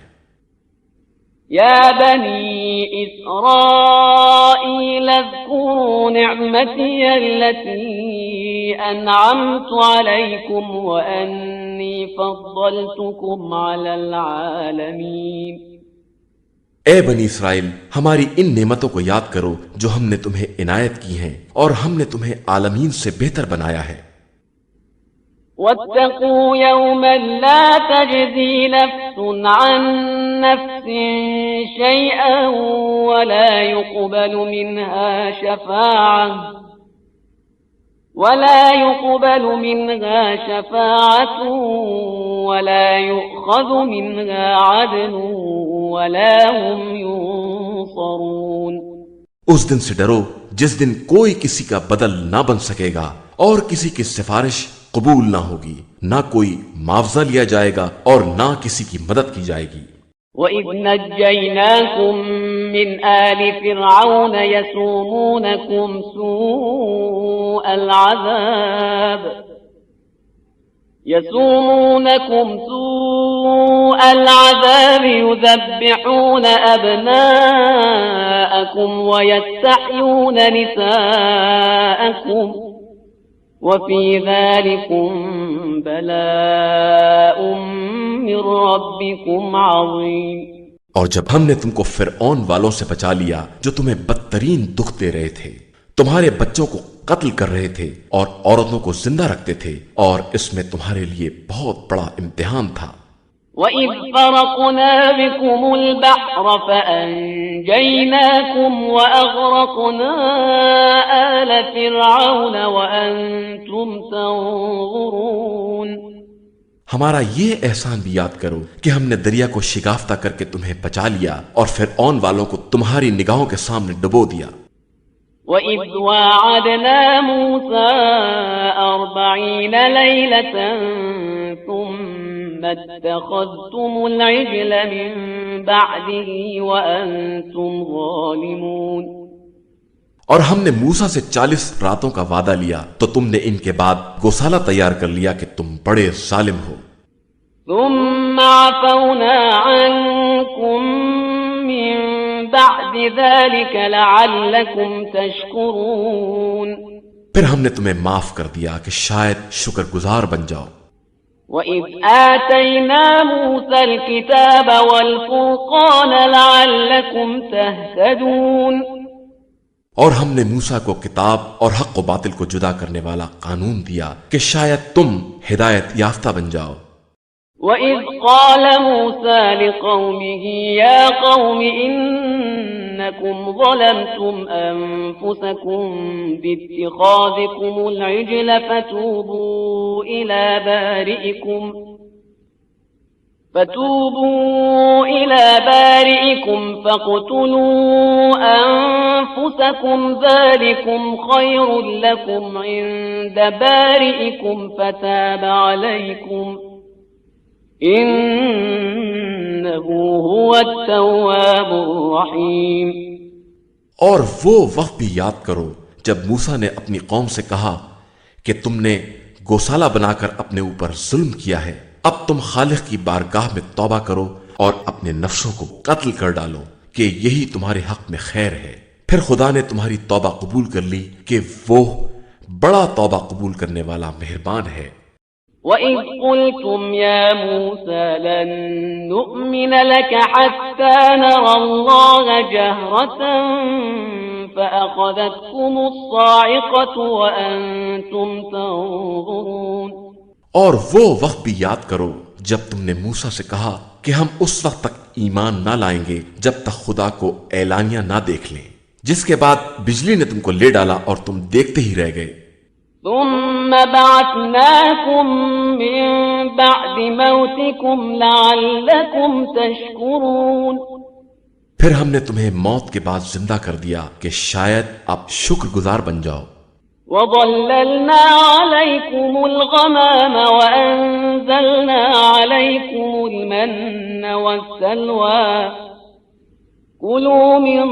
يا بني إسرائيل اذكروا نعمتي التي أنعمت عليكم وأني فضلتكم على العالمين۔ اے بنی اسرائیل، ہماری ان نعمتوں کو یاد کرو جو ہم نے تمہیں عنایت کی ہیں اور ہم نے تمہیں عالمین سے بہتر بنایا ہے۔ واتقوا يوما لا تجزي نفس عن نفس شيئا ولا يقبل منها شفاعة ولا يؤخذ منها عدل ولا هم ينصرون۔ اس دن سے ڈرو جس دن کوئی کسی کا بدل نہ بن سکے گا اور کسی کی سفارش قبول نہ ہوگی، نہ کوئی معاوضہ لیا جائے گا اور نہ کسی کی مدد کی جائے گی۔ وَإِذْ نَجَّيْنَاكُمْ مِنْ آلِ فِرْعَوْنَ يَسُومُونَكُمْ سُوءَ الْعَذَابِ سوء العذاب يذبحون أبناءكم ويستحيون نساءكم وفي ذلكم بلاء من ربكم عظيم۔ اور جب ہم نے تم کو فرعون والوں سے بچا لیا جو تمہیں بدترین دکھ دے رہے تھے، تمہارے بچوں کو قتل کر رہے تھے اور عورتوں کو زندہ رکھتے تھے، اور اس میں تمہارے لیے بہت بڑا امتحان تھا۔ وَإِذْ فَرَقْنَا بِكُمُ الْبَحْرَ فَأَنْجَيْنَاكُمْ وَأَغْرَقْنَا آلَ فِرْعَوْنَ وَأَنْتُمْ تَنْظُرُونَ۔ ہمارا یہ احسان بھی یاد کرو کہ ہم نے دریا کو شگافتہ کر کے تمہیں بچا لیا اور فرعون والوں کو تمہاری نگاہوں کے سامنے ڈبو دیا۔ وَإِذْ وَاعَدْنَا مُوسَىٰ 40 لَيْلَةً ثُمَّ اتَّخَذْتُمُ الْعِجْلَ مِن بَعْدِهِ وَأَنْتُمْ ظَالِمُونَ۔ اور ہم نے موسیٰ سے 40 راتوں کا وعدہ لیا تو تم نے ان کے بعد گوسالہ تیار کر لیا کہ تم بڑے ظالم ہو۔ ثم عفونا عنكم من بعد ذلك لعلكم تشكرون۔ پھر ہم نے تمہیں معاف کر دیا کہ شاید شکر گزار بن جاؤ۔ وَإِذْ آتَيْنَا مُوسَى الْكِتَابَ وَالْفُرْقَانَ لَعَلَّكُمْ تَهْتَدُونَ۔ اور ہم نے موسیٰ کو کتاب اور حق و باطل کو جدا کرنے والا قانون دیا کہ شاید تم ہدایت یافتہ بن جاؤ۔ وَإِذْ قَالَ مُوسَى لِقَوْمِهِ يَا قَوْمِ إِنَّكُمْ ظَلَمْتُمْ أَنفُسَكُمْ بِاتِّخَاذِكُمُ الْعِجْلَ فتوبوا إلى بارئكم فاقتلوا أنفسكم ذلكم خير لكم عند بارئكم فتاب عليكم إنه هو التواب الرحيم۔ اور وہ وقت بھی یاد کرو جب موسیٰ نے اپنی قوم سے کہا کہ تم نے گوسالہ بنا کر اپنے اوپر ظلم کیا ہے، اب تم خالق کی بارگاہ میں توبہ کرو اور اپنے نفسوں کو قتل کر ڈالو کہ یہی تمہارے حق میں خیر ہے۔ پھر خدا نے تمہاری توبہ قبول کر لی کہ وہ بڑا توبہ قبول کرنے والا مہربان ہے۔ وَإِذْ قُلْتُمْ يَا مُوسَى لَن نُّؤْمِنَ لَكَ حَتَّى نَرَى اللَّهَ جَهْرَةً فَأَخَذَتْكُمُ الصَّاعِقَةُ وَأَنْتُمْ تَنظُرُونَ۔ اور وہ وقت بھی یاد کرو جب تم نے موسیٰ سے کہا کہ ہم اس وقت تک ایمان نہ لائیں گے جب تک خدا کو اعلانیہ نہ دیکھ لیں، جس کے بعد بجلی نے تم کو لے ڈالا اور تم دیکھتے ہی رہ گئے۔ ثم بعثناكم من بعد موتكم لعلكم تشكرون۔ پھر ہم نے تمہیں موت کے بعد زندہ کر دیا کہ شاید اب شکر گزار بن جاؤ۔ وَظَلَّلْنَا عَلَيْكُمُ الْغَمَامَ وَأَنزَلْنَا عَلَيْكُمُ الْمَنَّ وَالسَّلْوَىٰ كُلُوا مِن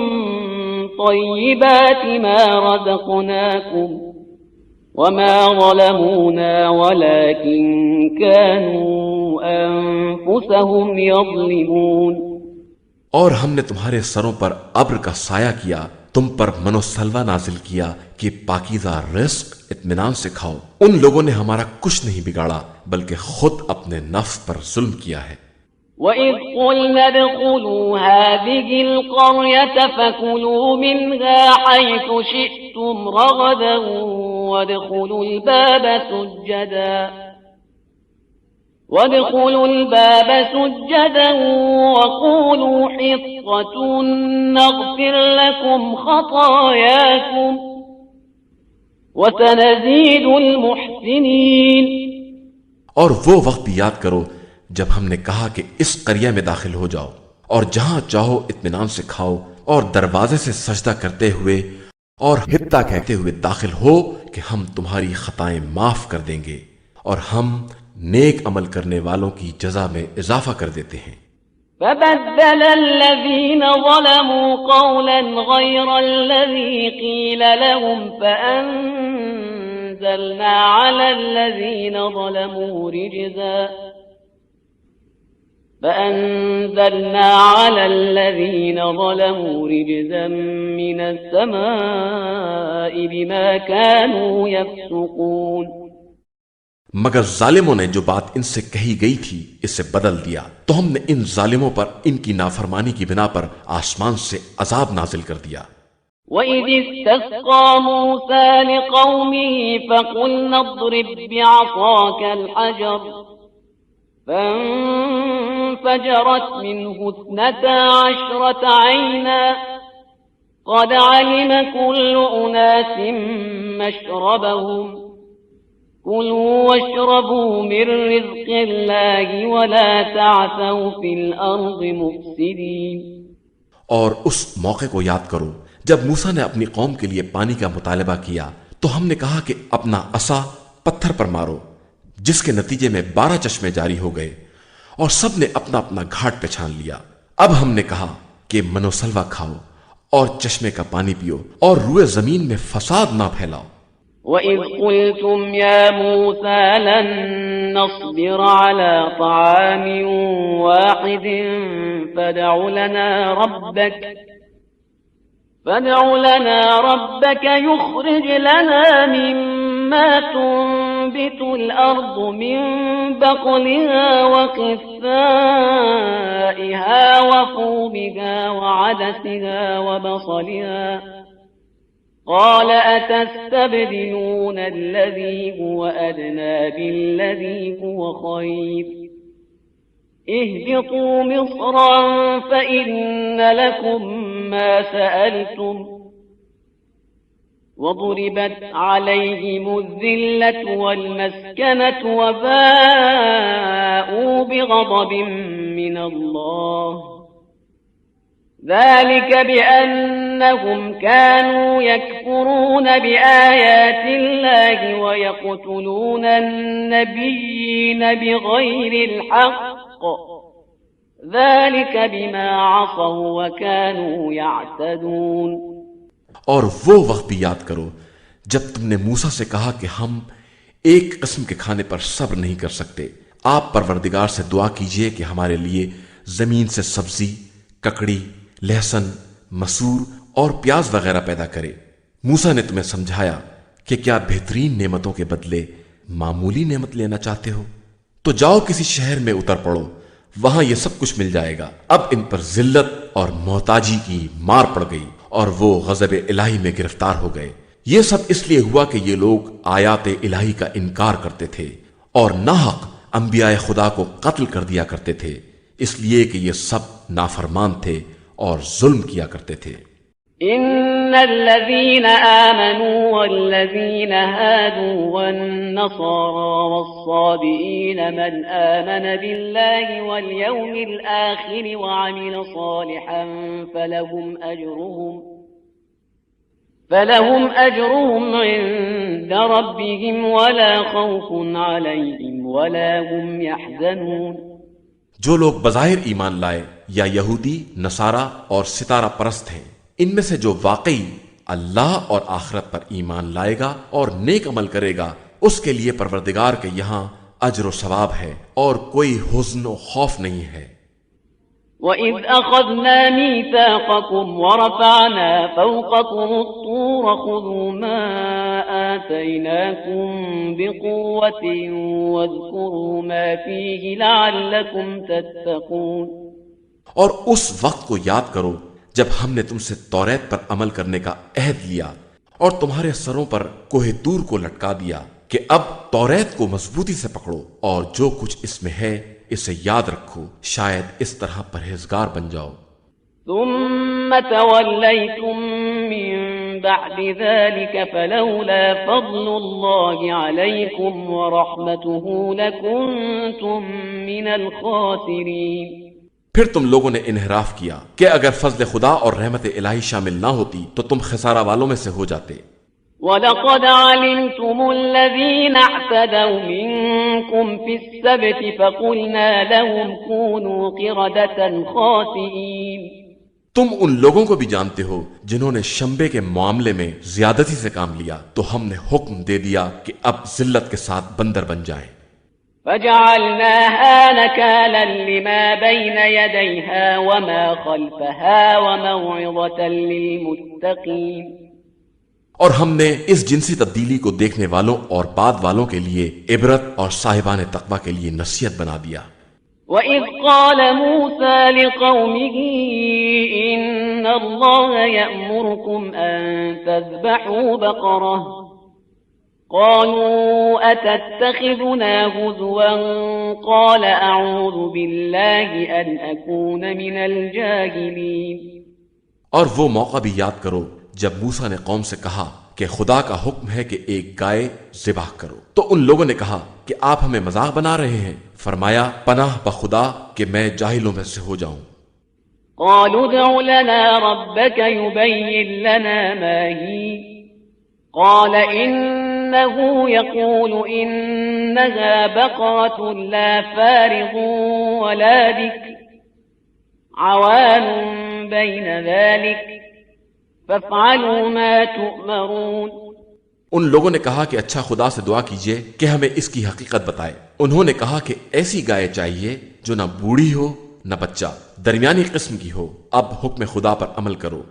طَيِّبَاتِ مَا رَزَقْنَاكُمْ وَمَا ظَلَمُونَا وَلَٰكِن كَانُوا أَنفُسَهُمْ يَظْلِمُونَ۔ اور ہم نے تمہارے سروں پر ابر کا سایہ کیا، تم پر من و سلوہ نازل کیا کہ پاکیزہ رزق اطمینان سے کھاؤ۔ ان لوگوں نے ہمارا کچھ نہیں بگاڑا بلکہ خود اپنے نفس پر ظلم کیا ہے۔ وَإِذْ قُلْنَا ادْخُلُوا هَٰذِهِ الْقَرْيَةَ فَكُلُوا مِنْهَا حَيْثُ شِئْتُمْ رَغَدًا وَادْخُلُوا الْبَابَ سُجَّدًا وَقُولُوا حِطَّةٌ نَّغْفِرْ لَكُمْ خَطَايَاكُمْ وَسَنَزِيدُ الْمُحْسِنِينَ۔ اور وہ وقت بھی یاد کرو جب ہم نے کہا کہ اس قریہ میں داخل ہو جاؤ اور جہاں چاہو اطمینان سے کھاؤ، اور دروازے سے سجدہ کرتے ہوئے اور حطہ کہتے ہوئے داخل ہو کہ ہم تمہاری خطائیں معاف کر دیں گے اور ہم نیک عمل کرنے والوں کی جزا میں اضافہ کر دیتے ہیں۔ فَبَدَّلَ الَّذِينَ ظَلَمُوا قَوْلًا غَيْرَ الَّذِي قِيلَ لَهُمْ فَأَنزَلْنَا عَلَى الَّذِينَ ظَلَمُوا رِجْزًا مِّنَ السَّمَاءِ بِمَا كَانُوا يَفْسُقُونَ۔ اور وہ وقت بھی یاد کرو جب ہم نے کہا کہ اس قریہ میں داخل ہو جاؤ اور جہاں چاہو اطمینان سے کھاؤ اور دروازے سے سجدہ کرتے ہوئے داخل ہو کہ ہم تمہاری خطائیں معاف کر دیں گے اور ہم نیک عمل کرنے والوں کی جزا میں اضافہ کر دیتے ہیں۔ فَبَدَّلَ الَّذِينَ ظَلَمُوا قَوْلًا غَيْرَ الَّذِي قِيلَ لَهُمْ فَأَنزَلْنَا عَلَى الَّذِينَ ظَلَمُوا رِجْزًا فأنزلنا على الذين ظلموا رجزا من السماء بما كانوا يفسقون. مگر ظالموں نے جو بات ان سے کہی گئی تھی اسے بدل دیا تو ہم نے ان ظالموں پر ان کی نافرمانی کی بنا پر آسمان سے عذاب نازل کر دیا. وَإِذِ اسْتَسْقَى مُوسَى لِقَوْمِهِ فَقُلْنَا اضْرِبْ بِعَصَاكَ الْحَجَرَ فَانفَجَرَتْ مِنْهُ 12 عَيْنًا قَدْ عَلِمَ كُلُّ أُنَاسٍ مَّشْرَبَهُمْ كُلُوا وَاشْرَبُوا مِن رِّزْقِ اللَّهِ وَلَا تَعْثَوْا فِي الْأَرْضِ مُفْسِدِينَ. اور اس موقع کو یاد کرو جب موسیٰ نے اپنی قوم کے لیے پانی کا مطالبہ کیا تو ہم نے کہا کہ اپنا عصا پتھر پر مارو، جس کے نتیجے میں 12 چشمے جاری ہو گئے اور سب نے اپنا اپنا گھاٹ پہچان لیا. اب ہم نے کہا کہ منو سلوا کھاؤ اور چشمے کا پانی پیو اور روئے زمین میں فساد نہ پھیلاؤ. وَإِذْ قُلْتُمْ يَا مُوسَى لَن نَّصْبِرَ عَلَى طَعَامٍ وَاحِدٍ فَادْعُ لَنَا رَبَّكَ يُخْرِجْ لَنَا مِمَّا تُنبِتُ الْأَرْضُ مِن بَقْلِهَا وَقِثَّائِهَا وَفُومِهَا وَعَدَسِهَا وَبَصَلِهَا قَالَ أَتَسْتَبْدِلُونَ الَّذِي هُوَ أَدْنَىٰ بِالَّذِي هُوَ خَيْرٌ اهْبِطُوا مِصْرًا فَإِنَّ لَكُم مَّا سَأَلْتُمْ وَضُرِبَتْ عَلَيْهِمُ الذِّلَّةُ وَالْمَسْكَنَةُ وَبَاءُوا بِغَضَبٍ مِّنَ اللَّهِ ذَلِكَ بِأَنَّهُمْ كَانُوا يَكْفُرُونَ بِآيَاتِ اللَّهِ وَيَقْتُلُونَ النَّبِيِّينَ بِغَيْرِ الْحَقِّ ذَلِكَ بِمَا عَصَوْا وَكَانُوا يَعْتَدُونَ. اور وہ وقت بھی یاد کرو جب تم نے موسیٰ سے کہا کہ ہم ایک قسم کے کھانے پر صبر نہیں کر سکتے. آپ پروردگار سے دعا کیجئے کہ ہمارے لیے زمین سے سبزی، ککڑی، لہسن، مسور اور پیاز وغیرہ پیدا کرے. موسیٰ نے تمہیں سمجھایا کہ کیا بہترین نعمتوں کے بدلے معمولی نعمت لینا چاہتے ہو؟ تو جاؤ کسی شہر میں اتر پڑو، وہاں یہ سب کچھ مل جائے گا. اب ان پر ذلت اور محتاجی کی مار پڑ گئی اور وہ غضب الہی میں گرفتار ہو گئے. یہ سب اس لیے ہوا کہ یہ لوگ آیات الہی کا انکار کرتے تھے اور ناحق انبیاء خدا کو قتل کر دیا کرتے تھے، اس لیے کہ یہ سب نافرمان تھے اور ظلم کیا کرتے تھے. إن الذين آمنوا والذين هادوا والنصارى والصابئين من آمن بالله واليوم الآخر وعمل صالحا فلهم أجرهم عند ربهم ولا خوف عليهم ولا هم يحزنون. جو لوگ بظاہر ایمان لائے یا یہودی، نصارہ اور ستارہ پرست ہیں، ان میں سے جو واقعی اللہ اور آخرت پر ایمان لائے گا اور نیک عمل کرے گا، اس کے لیے پروردگار کے یہاں اجر و ثواب ہے اور کوئی حزن و خوف نہیں ہے. وَإِذْ أَخَذْنَا مِيثَاقَكُمْ وَرَفَعْنَا فَوْقَكُمُ الطُّورَ خُذُوا مَا آتَيْنَاكُمْ بِقُوَّةٍ وَاذْكُرُوا مَا فِيهِ لَعَلَّكُمْ تَتَّقُونَ. اور اس وقت کو یاد کرو جب ہم نے تم سے توریت پر عمل کرنے کا عہد لیا اور تمہارے سروں پر کوہ طور کو لٹکا دیا کہ اب توریت کو مضبوطی سے پکڑو اور جو کچھ اس میں ہے اسے یاد رکھو، شاید اس طرح پرہیزگار بن جاؤ. ثم توليتم من بعد ذلك فلولا فضل الله عليكم ورحمته لكنتم من الخاسرين. پھر تم لوگوں نے انحراف کیا کہ اگر فضل خدا اور رحمت الہی شامل نہ ہوتی تو تم خسارہ والوں میں سے ہو جاتے. وَلَقَدْ عَلِمْتُمُ الَّذِينَ اعْتَدَوْا مِنكُمْ فِي السَّبْتِ فَقُلْنَا لَهُمْ كُونُوا قِرَدَةً خَاسِئِينَ. تم ان لوگوں کو بھی جانتے ہو جنہوں نے شنبے کے معاملے میں زیادتی سے کام لیا، تو ہم نے حکم دے دیا کہ اب ذلت کے ساتھ بندر بن جائیں. فجعلناها نكالا لما بين يديها وما خلفها وموعظة للمتقين. اور ہم نے اس جنسی تبدیلی کو دیکھنے والوں اور بعد والوں کے لیے عبرت اور صاحبان تقوی کے لیے نصیحت بنا دیا. وَإِذْ قَالَ مُوسَى لِقَوْمِهِ إِنَّ اللَّهَ يَأْمُرُكُمْ أَن تَذْبَحُوا بَقَرَةً قَالُوا أَتَتَّخِذُنَا هُزُوًا قَالَ أَعُوذُ بِاللَّهِ أَنْ أَكُونَ مِنَ الْجَاهِلِينَ. اور وہ موقع بھی یاد کرو جب موسیٰ نے قوم سے کہا کہ خدا کا حکم ہے کہ ایک گائے ذبح کرو، تو ان لوگوں نے کہا کہ آپ ہمیں مذاق بنا رہے ہیں. فرمایا پناہ بخدا کہ میں جاہلوں میں سے ہو جاؤں. قالوا ادع لنا ربك يبين لنا ما هي قال إنه يقول إنها بقرة لا فارغ ولا بكر عوان بين ذلك فافعلوا ما تؤمرون. ان لوگوں نے کہا کہ اچھا خدا سے دعا کیجئے کہ ہمیں اس کی حقیقت بتائے. انہوں نے کہا کہ ایسی گائے چاہیے جو نہ بوڑھی ہو نہ بچہ، درمیانی قسم کی ہو. اب حکم خدا پر عمل کرو.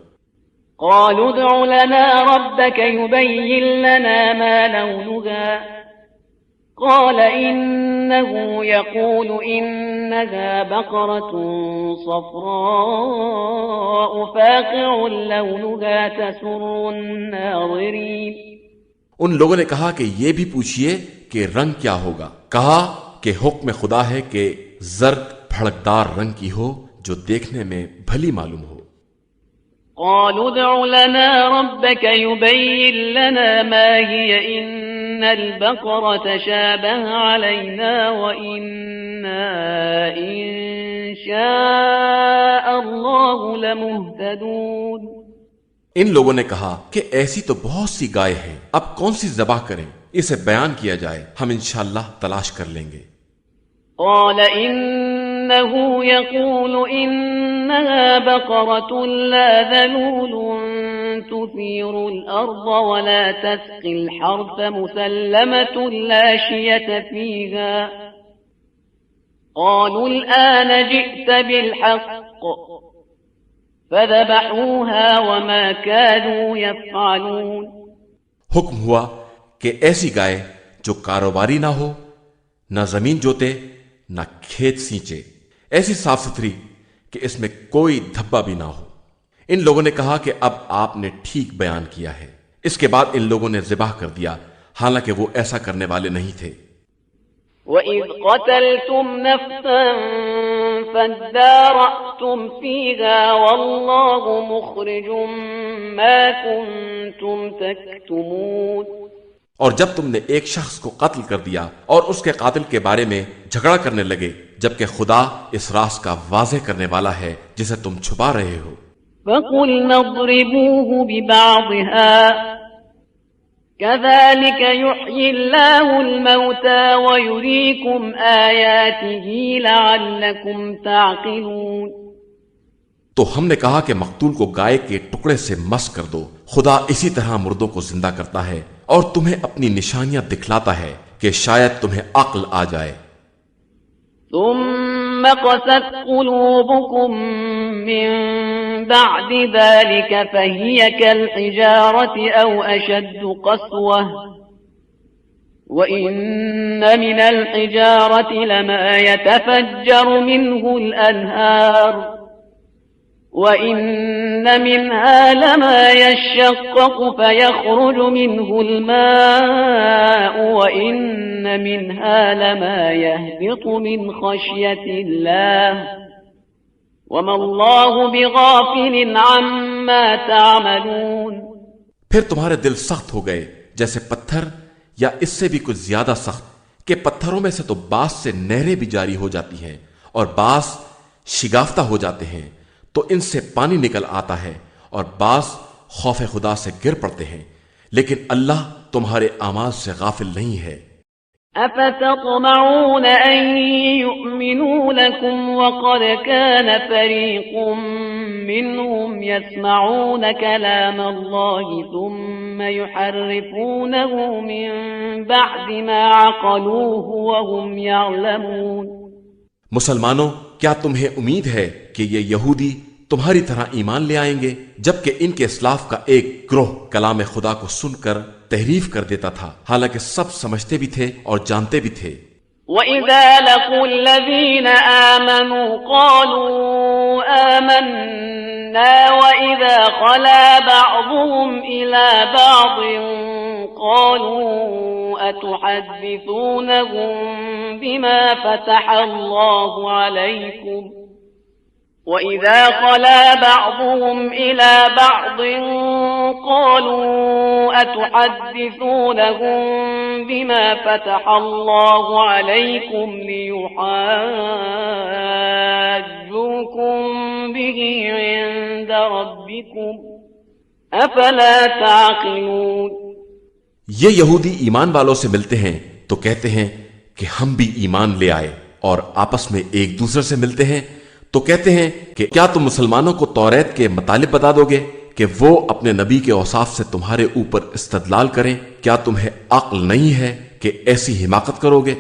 قالوا ادع لنا ربك يبين لنا ما لونها قال إنه يقول إنها بقرة صفراء فاقع لونها تسر الناظرين. ان لوگوں نے کہا کہ یہ بھی پوچھئے کہ رنگ کیا ہوگا. کہا کہ حکم خدا ہے کہ زرد بھڑکدار رنگ کی ہو جو دیکھنے میں بھلی معلوم ہو. قالوا ادع لنا ربك يبين لنا ما هي إن البقرة شابه علينا وإنا إن شاء الله لمهتدون. ان لوگوں نے کہا کہ ایسی تو بہت سی گائے ہیں، اب کون سی ذبح کریں؟ اسے بیان کیا جائے، ہم انشاءاللہ تلاش کر لیں گے. قال إنه يقول إنها بقرة لا ذلول تثير الأرض ولا تسقي الحرث مسلمة لا شية فيها قالوا الآن جئت بالحق فذبحوها وما كانوا يفعلون. حکم ہوا کہ ایسی گائے جو کاروباری نہ ہو، نہ زمین جوتے نہ کھیت سینچے، ایسی صاف ستھری کہ اس میں کوئی دھبا بھی نہ ہو. ان لوگوں نے کہا کہ اب آپ نے ٹھیک بیان کیا ہے. اس کے بعد ان لوگوں نے ذبح کر دیا، حالانکہ وہ ایسا کرنے والے نہیں تھے. وَإِذْ قَتَلْتُمْ نَفْسًا فَادَّارَأْتُمْ فِيهَا وَاللَّهُ مُخْرِجٌ مَا كُنْتُمْ تَكْتُمُونَ. اور جب تم نے ایک شخص کو قتل کر دیا اور اس کے قاتل کے بارے میں جھگڑا کرنے لگے، جبکہ خدا اس راز کا واضح کرنے والا ہے جسے تم چھپا رہے ہو. فَقُلْنَا اضْرِبُوهُ بِبَعْضِهَا كَذَلِكَ يُحْيِي اللَّهُ الْمَوْتَى وَيُرِيكُمْ آيَاتِهِ لَعَلَّكُمْ تَعْقِلُونَ. تو ہم نے کہا کہ مقتول کو گائے کے ٹکڑے سے مس کر دو. خدا اسی طرح مردوں کو زندہ کرتا ہے اور تمہیں اپنی نشانیاں دکھلاتا ہے کہ شاید تمہیں عقل آ جائے. ثم قست قلوبكم من بعد ذلك فهي كالحجارة أو أشد قسوة وإن من الحجارة لما يتفجر منه الأنهار وَإِنَّ مِنْهَا لَمَا يَشَّقَّقُ فَيَخْرُجُ مِنْهُ الْمَاءُ وَإِنَّ مِنْهَا لَمَا يَهْبِطُ مِنْ خَشْيَةِ اللَّهِ وَمَا اللَّهُ بِغَافِلٍ عَمَّا تَعْمَلُونَ. پھر تمہارے دل سخت ہو گئے جیسے پتھر یا اس سے بھی کچھ زیادہ سخت کہ پتھروں میں سے تو بعض سے نہریں بھی جاری ہو جاتی ہیں اور بعض شگافتہ ہو جاتے ہیں تو ان سے پانی نکل آتا ہے اور بعض خوف خدا سے گر پڑتے ہیں، لیکن اللہ تمہارے اعمال سے غافل نہیں ہے. أفتطمعون أن يؤمنوا لكم وقد كان فريق منهم يسمعون كلام الله ثم يحرفونه من بعد ما عقلوه وهم يعلمون۔ مسلمانوں، کیا تمہیں امید ہے کہ یہ یہودی تمہاری طرح ایمان لے آئیں گے جبکہ ان کے اسلاف کا ایک گروہ کلام خدا کو سن کر تحریف کر دیتا تھا، حالانکہ سب سمجھتے بھی تھے اور جانتے بھی تھے۔ وَإِذَا لَقُوا الَّذِينَ آمَنُوا قَالُوا آمَنَّا وَإِذَا خَلَا بَعْضُهُمْ إِلَى بَعْضٍ قَالُوا أَتُحَدِّثُونَهُم بِمَا فَتَحَ اللَّهُ عَلَيْكُمْ وَإِذَا خَلَا بَعْضُهُمْ إِلَى بَعْضٍ قَالُوا أَتُحَدِّثُونَهُم بِمَا فَتَحَ اللَّهُ عَلَيْكُمْ لِيُحَاجُّوكُم بِهِ عِندَ رَبِّكُمْ أَفَلَا تَعْقِلُونَ۔ یہ یہودی ایمان والوں سے ملتے ہیں تو کہتے ہیں کہ ہم بھی ایمان لے آئے، اور آپس میں ایک دوسرے سے ملتے ہیں تو کہتے ہیں کہ کیا تم مسلمانوں کو توریت کے مطالب بتا دو گے کہ وہ اپنے نبی کے اوصاف سے تمہارے اوپر استدلال کریں؟ کیا تمہیں عقل نہیں ہے کہ ایسی حماقت کرو گے؟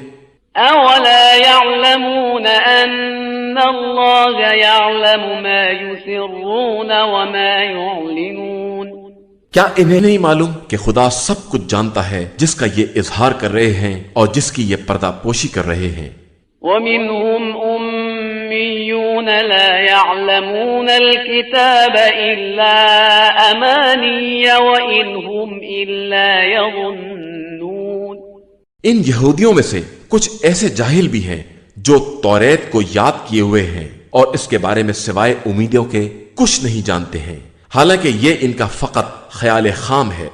أَوَلَا يَعْلَمُونَ أَنَّ اللَّهَ يَعْلَمُ مَا يُسِرُّونَ وَمَا يُعْلِنُونَ۔ کیا انہیں نہیں معلوم کہ خدا سب کچھ جانتا ہے جس کا یہ اظہار کر رہے ہیں اور جس کی یہ پردہ پوشی کر رہے ہیں؟ وَمِنْهُمْ أُمِّيُّونَ لَا يَعْلَمُونَ الْكِتَابَ إِلَّا أَمَانِيَّ وَإِنْ هُمْ إِلَّا يَظُنُّونَ۔ ان یہودیوں میں سے کچھ ایسے جاہل بھی ہیں جو توریت کو یاد کیے ہوئے ہیں اور اس کے بارے میں سوائے امیدوں کے کچھ نہیں جانتے ہیں، حالانکہ یہ ان کا فقط خیال خام ہے۔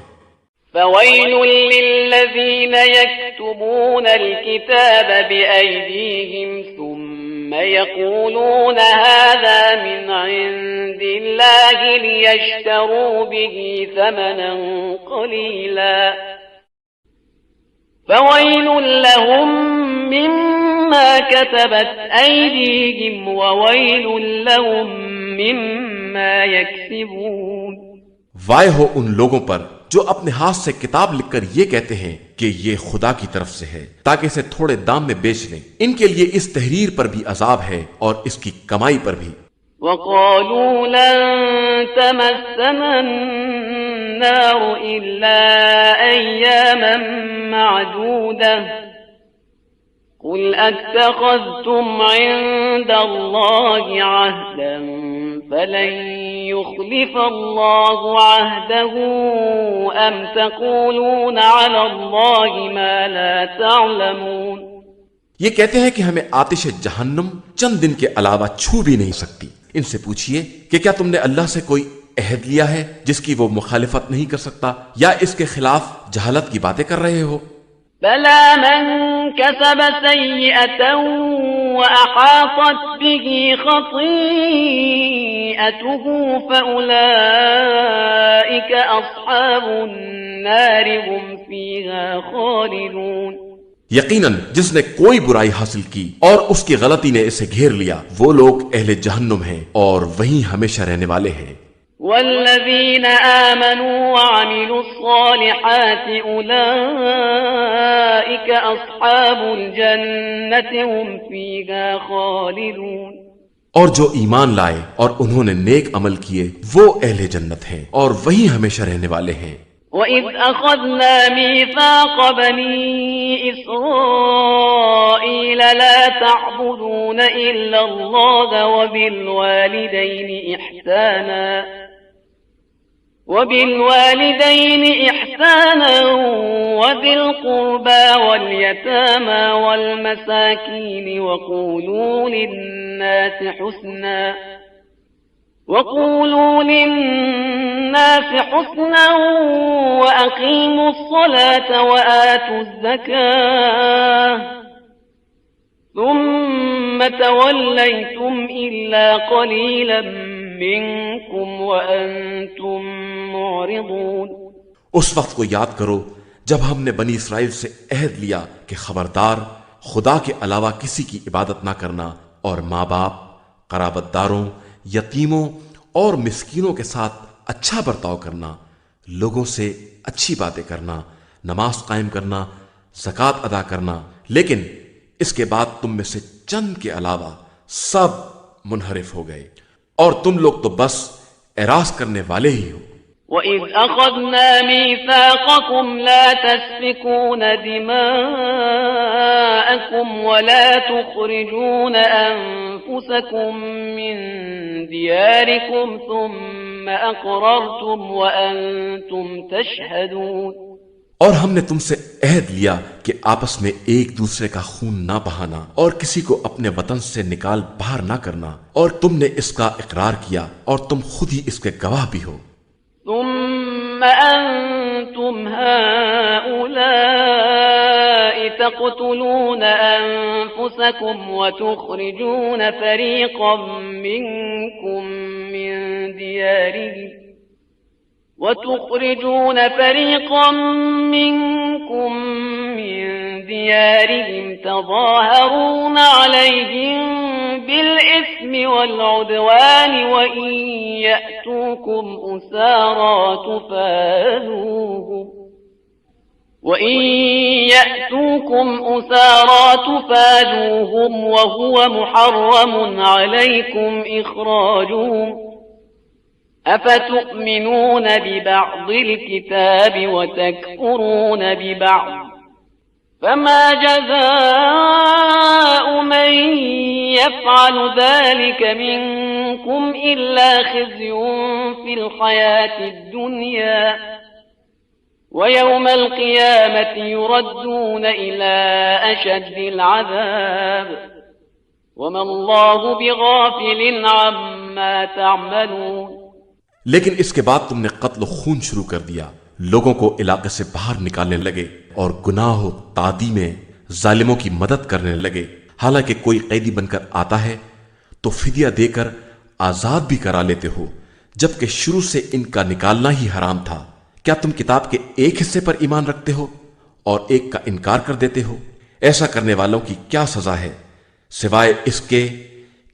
فَوَيْلٌ لِّلَّذِينَ يَكْتُبُونَ الْكِتَابَ بِأَيْدِيهِمْ ثُمَّ يَقُولُونَ هَذَا مِنْ عِندِ اللَّهِ لِيَشْتَرُوا بِهِ ثَمَنًا قَلِيلًا فَوَيْلٌ لَّهُم مِّمَّا كَتَبَتْ أَيْدِيهِمْ وَوَيْلٌ لَّهُم مِّمَّا يَكْسِبُونَ۔ وائے ہو ان لوگوں پر جو اپنے ہاتھ سے کتاب لکھ کر یہ کہتے ہیں کہ یہ خدا کی طرف سے ہے تاکہ اسے تھوڑے دام میں بیچ لیں، ان کے لیے اس تحریر پر بھی عذاب ہے اور اس کی کمائی پر بھی۔ وَقَالُوا لَن تَمَسَّنَا النَّارُ إِلَّا أَيَّامًا مَّعْدُودَةً قُلْ أَتَّخَذْتُمْ عِندَ اللَّهِ عَهْدًا فَلَن يُخْلِفَ اللَّهُ عَهْدَهُ أَمْ تَقُولُونَ عَلَى اللَّهِ مَا لَا تَعْلَمُونَ۔ یہ کہتے ہیں کہ ہمیں آتش جہنم چند دن کے علاوہ چھو بھی نہیں سکتی۔ ان سے پوچھئے کہ کیا تم نے اللہ سے کوئی عہد لیا ہے جس کی وہ مخالفت نہیں کر سکتا، یا اس کے خلاف جہالت کی باتیں کر رہے ہو؟ بَلَى مَن كَسَبَ سَيِّئَةً وَأَحَاطَتْ بِهِ خَطِيئَتُهُ فَأُولَئِكَ أَصْحَابُ النَّارِ هُمْ فِيهَا خَالِدُونَ۔ یقیناً جس نے کوئی برائی حاصل کی اور اس کی غلطی نے اسے گھیر لیا، وہ لوگ اہل جہنم ہیں اور وہیں ہمیشہ رہنے والے ہیں۔ والذین آمنوا وعملوا الصالحات اولئک اصحاب الجنة هم فیہا خالدون۔ اور جو ایمان لائے اور انہوں نے نیک عمل کیے وہ اہل جنت ہیں اور وہیں ہمیشہ رہنے والے ہیں۔ وَإِذْ أَخَذْنَا مِيثَاقَ بَنِي إِسْرَائِيلَ لَا تَعْبُدُونَ إِلَّا اللَّهَ وَبِالْوَالِدَيْنِ إِحْسَانًا وَذِي الْقُرْبَى وَالْيَتَامَى وَالْمَسَاكِينِ وَقُولُوا لِلنَّاسِ حُسْنًا وَأَقِيمُوا الصَّلَاةَ وَآتُوا الزَّكَاةَ ثُمَّ تَوَلَّيْتُمْ إِلَّا قَلِيلًا مِّنكُمْ وَأَنتُم مُّعْرِضُونَ۔ اس وقت کو یاد کرو جب ہم نے بنی اسرائیل سے عہد لیا کہ خبردار خدا کے علاوہ کسی کی عبادت نہ کرنا، اور ماں باپ، قرابت داروں، یتیموں اور مسکینوں کے ساتھ اچھا برتاؤ کرنا، لوگوں سے اچھی باتیں کرنا، نماز قائم کرنا، زکوٰۃ ادا کرنا، لیکن اس کے بعد تم میں سے چند کے علاوہ سب منحرف ہو گئے، اور تم لوگ تو بس اعراض کرنے والے ہی ہو۔ وَإِذْ أَخَذْنَا مِيثَاقَكُمْ لَا تَسْفِكُونَ دِمَاءَكُمْ وَلَا تُخْرِجُونَ أَنفُسَكُمْ مِنْ دِيَارِكُمْ ثُمَّ أَقْرَرْتُمْ وَأَنْتُمْ تَشْهَدُونَ۔ اور ہم نے تم سے عہد لیا کہ آپس میں ایک دوسرے کا خون نہ بہانا اور کسی کو اپنے وطن سے نکال باہر نہ کرنا، اور تم نے اس کا اقرار کیا اور تم خود ہی اس کے گواہ بھی ہو۔ ثم أنتم هؤلاء تقتلون أنفسكم وتخرجون فريقا منكم من ديارهم تظاهرون عليهم بالإثم والعدوان وإن يأتوكم أسارى تفادوهم وهو محرم عليكم إخراجهم أفتؤمنون ببعض الكتاب وتكفرون ببعض فما جزاء من يفعل ذلك منكم إلا خزي في الحياة الدنيا ويوم القيامة يردون إلى أشد العذاب وما الله بغافل عما تعملون۔ لیکن اس کے بعد تم نے قتل و خون شروع کر دیا، لوگوں کو علاقے سے باہر نکالنے لگے اور گناہ و تعدی میں ظالموں کی مدد کرنے لگے۔ حالانکہ کوئی قیدی بن کر آتا ہے تو فدیہ دے کر آزاد بھی کرا لیتے ہو، جبکہ شروع سے ان کا نکالنا ہی حرام تھا۔ کیا تم کتاب کے ایک حصے پر ایمان رکھتے ہو اور ایک کا انکار کر دیتے ہو؟ ایسا کرنے والوں کی کیا سزا ہے سوائے اس کے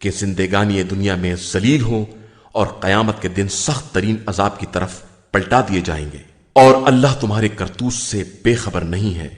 کہ زندگانی دنیا میں ذلیل ہوں اور قیامت کے دن سخت ترین عذاب کی طرف پلٹا دیے جائیں گے، اور اللہ تمہارے کرتوت سے بے خبر نہیں ہے۔